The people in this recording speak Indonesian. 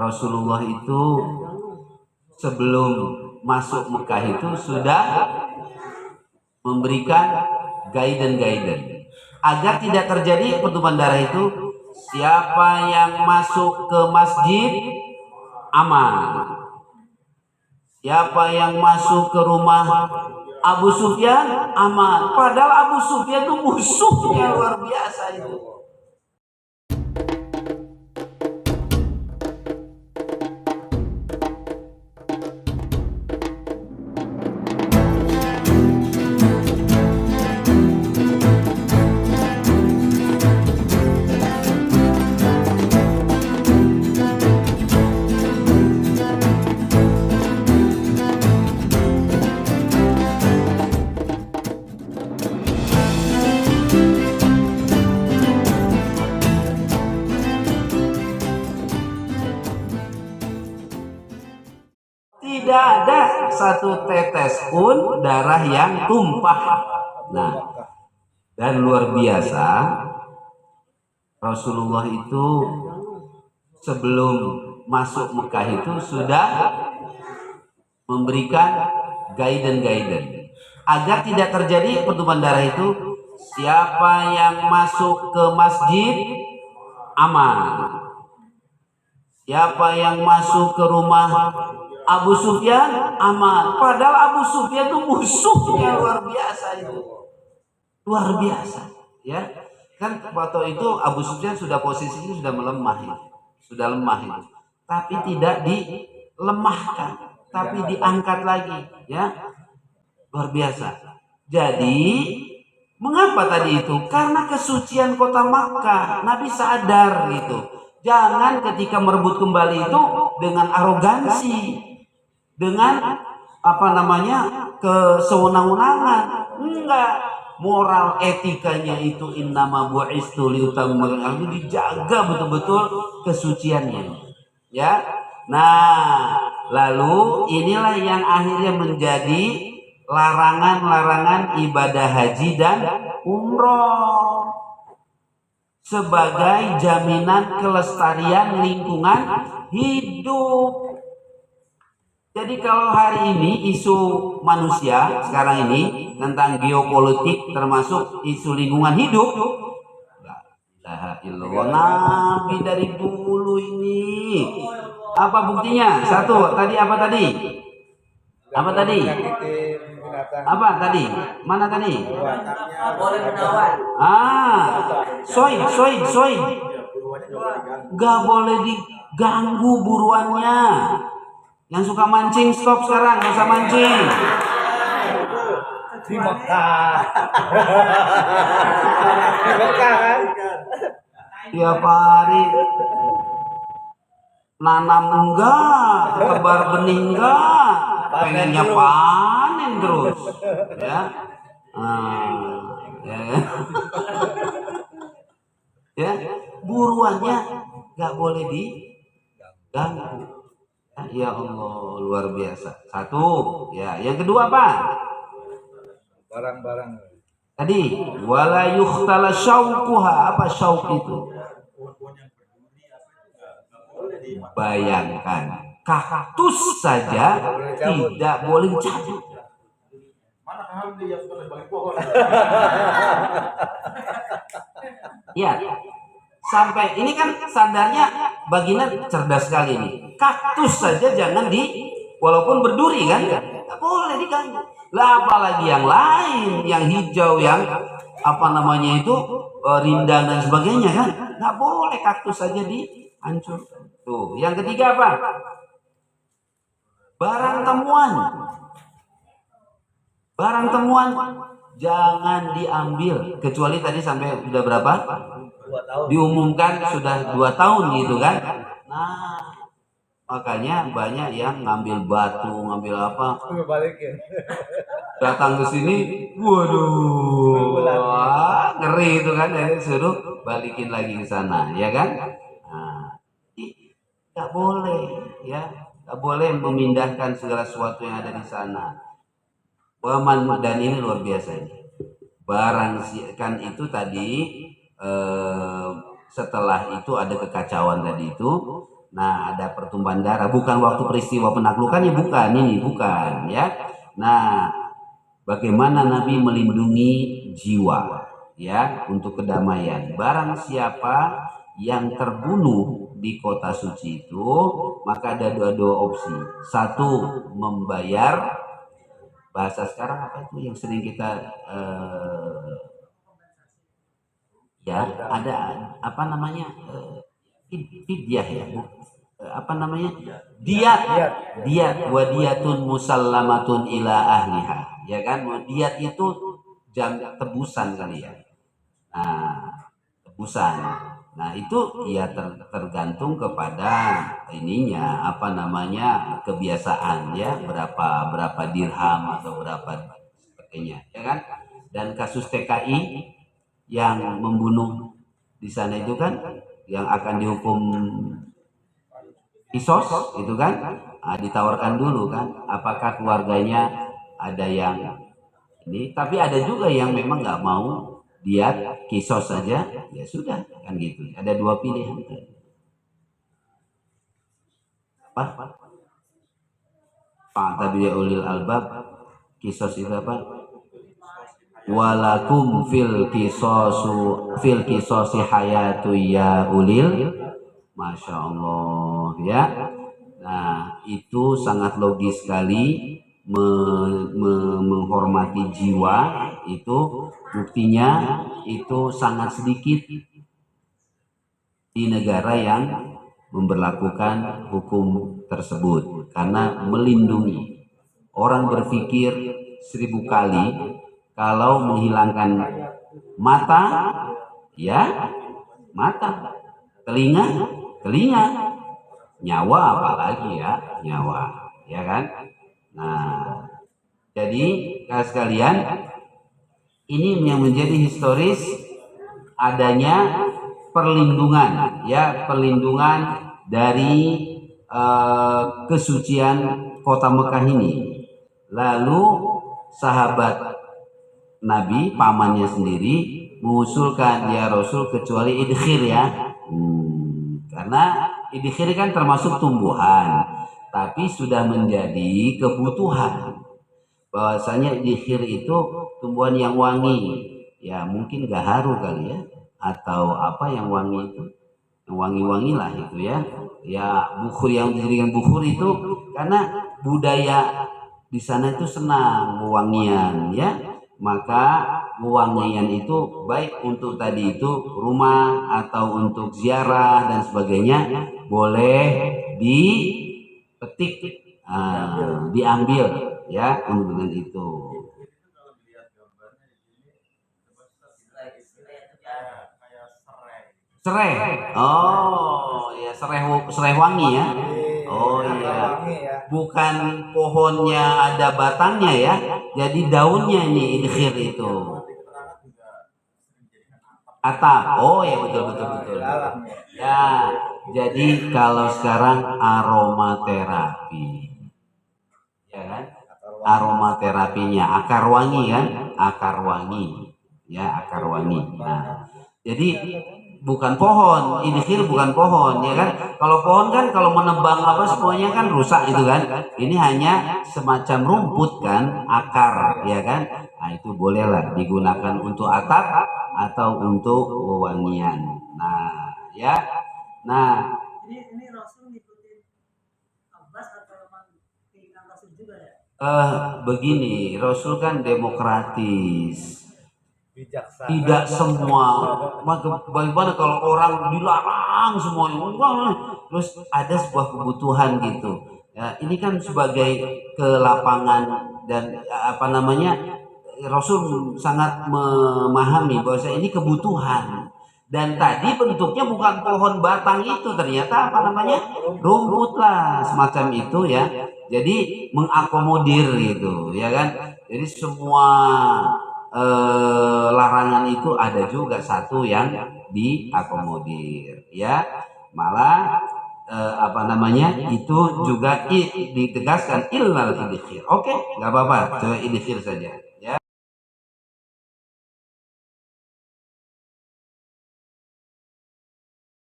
Rasulullah itu sebelum masuk Mekah itu sudah memberikan guidance agar tidak terjadi pertumpahan darah itu. Siapa yang masuk ke masjid aman, siapa yang masuk ke rumah Abu Sufyan aman. Padahal Abu Sufyan itu musuhnya luar biasa itu. Tidak ada satu tetes pun darah yang tumpah. Nah, dan luar biasa, Rasulullah itu sebelum masuk Mekah itu sudah memberikan guidance agar tidak terjadi pertumpahan darah itu. Siapa yang masuk ke masjid aman, siapa yang masuk ke rumah Abu Sufyan aman. Padahal Abu Sufyan itu musuhnya luar biasa itu. Luar biasa, ya. Kan waktu itu Abu Sufyan sudah posisinya sudah melemah ya. Sudah lemah itu. Tapi tidak dilemahkan, tapi diangkat lagi, ya. Luar biasa. Jadi, mengapa tadi itu? Karena kesucian kota Makkah. Nabi sadar gitu. Jangan ketika merebut kembali itu dengan arogansi, dengan kesewenang-wenangan. Enggak, moral etikanya itu innama bu'istu liutammal, itu dijaga betul-betul kesuciannya, ya. Nah, lalu inilah yang akhirnya menjadi larangan-larangan ibadah haji dan umroh sebagai jaminan kelestarian lingkungan hidup. Jadi kalau hari ini isu manusia sekarang ini tentang geopolitik termasuk isu lingkungan hidup, la ilaha illallah, Nabi dari dulu ini. Apa buktinya? Satu, tadi apa tadi? Apa tadi? Apa tadi? Mana tadi? Boleh menawan. Soid. Gak boleh diganggu buruannya. Yang suka mancing stop sekarang, nggak usah mancing. Di Mekah. Di Mekah kan? Tiap hari nanam enggak, tebar benih enggak, pengennya panen terus, ya. Ya, buruannya nggak boleh diganggu. Ya Allah, luar biasa. Satu, ya. Yang kedua apa? Barang-barang. Tadi wala yuhtala syaukuha. Apa syauk itu? Bayangkan, kaktus saja tidak boleh cabut. Ya, sampai ini kan standarnya baginda cerdas sekali ini. Kaktus saja jangan walaupun berduri kan, nggak boleh diganggu. Lah apalagi yang lain, yang hijau, yang rindang dan sebagainya kan, nggak boleh. Kaktus saja dihancurkan. Tuh, yang ketiga apa? Barang temuan. Barang temuan jangan diambil kecuali tadi sampai sudah berapa? 2 tahun. Diumumkan sudah 2 tahun gitu kan. Nah, makanya banyak yang ngambil batu, ngambil apa, Balikin. datang ke sini, waduh, ngeri itu kan, jadi suruh balikin lagi ke sana, ya kan? Nah, nggak boleh, ya, nggak boleh memindahkan segala sesuatu yang ada di sana. Dan ini luar biasa ini. Barang kan itu tadi setelah itu ada kekacauan tadi itu, Nah, ada pertumpahan darah, bukan waktu peristiwa penaklukannya, bukan ini, bukan ya. Nah, bagaimana Nabi melindungi jiwa ya untuk kedamaian. Barang siapa yang terbunuh di kota suci itu, maka ada dua opsi. Satu, membayar, bahasa sekarang apa itu yang sering kita ya ada apa namanya fidyah ya, apa namanya, diat, wadiyatun musallamatun ila ahliha, ya kan. Diat itu tebusan kali ya. Nah, tebusan. Nah, itu ya tergantung kepada ininya, apa namanya, kebiasaan ya, berapa dirham atau berapa sebagainya, ya kan. Dan kasus TKI yang membunuh di sana itu kan yang akan dihukum kisos itu kan, ditawarkan dulu kan, apakah keluarganya ada yang ini, tapi ada juga yang memang nggak mau, dia kisos saja, ya sudah kan gitu. Ada dua pilihan. Apa? Pak tabi ulil albab, kisos itu apa? Walakum fil kisosi hayatu ya ulil, masya Allah ya. Nah, itu sangat logis sekali, menghormati jiwa itu. Buktinya itu sangat sedikit di negara yang memberlakukan hukum tersebut, karena melindungi. Orang berpikir 1000 kali kalau menghilangkan mata, ya mata, telinga, nyawa apalagi ya, nyawa, ya kan. Nah, jadi sekalian, ini yang menjadi historis adanya perlindungan ya, perlindungan dari kesucian kota Mekah ini. Lalu sahabat Nabi, pamannya sendiri, mengusulkan, ya Rasul, kecuali idkhir ya. Karena idkhir kan termasuk tumbuhan, tapi sudah menjadi kebutuhan. Bahwasanya idkhir itu tumbuhan yang wangi, ya mungkin gaharu kali ya, atau apa yang wangi itu, yang wangi-wangi lah itu ya. Ya bukhur, yang dijadikan bukhur itu karena budaya di sana itu senang wewangian ya. Maka wewangian itu baik untuk tadi itu rumah atau untuk ziarah dan sebagainya, boleh dipetik, diambil ya untuk dengan itu. Serai, oh ya, serai wangi ya. Oh iya, bukan pohonnya ada batangnya ya, jadi daunnya ini idkhir itu. Atap, oh ya, betul. Ya, jadi kalau sekarang aromaterapi, ya kan, aromaterapinya akar wangi kan, akar wangi ya, akar wangi. Nah, jadi bukan pohon, idkhir bukan pohon ya kan. Kalau pohon kan kalau menebang apa semuanya kan rusak itu kan. Ini hanya semacam rumput kan, akar ya kan. Nah, itu bolehlah digunakan untuk atap atau untuk wewangian. Nah, ya. Nah, ini Rasul ngikutin Abbas atau memang keinginan Rasul juga ya? Begini, Rasul kan demokratis. Bijaksana. Tidak semua, bagaimana kalau orang dilarang semuanya, terus ada sebuah kebutuhan gitu ya. Ini kan sebagai kelapangan dan apa namanya, Rasul sangat memahami bahwa ini kebutuhan. Dan tadi bentuknya bukan pohon batang itu, ternyata apa namanya, rumput lah semacam itu ya. Jadi mengakomodir gitu ya kan. Jadi semua larangan itu ada juga satu yang diakomodir ya. Malah apa namanya, itu juga ditegaskan illal idkhir. Oke, nggak apa-apa, coba idkhir saja.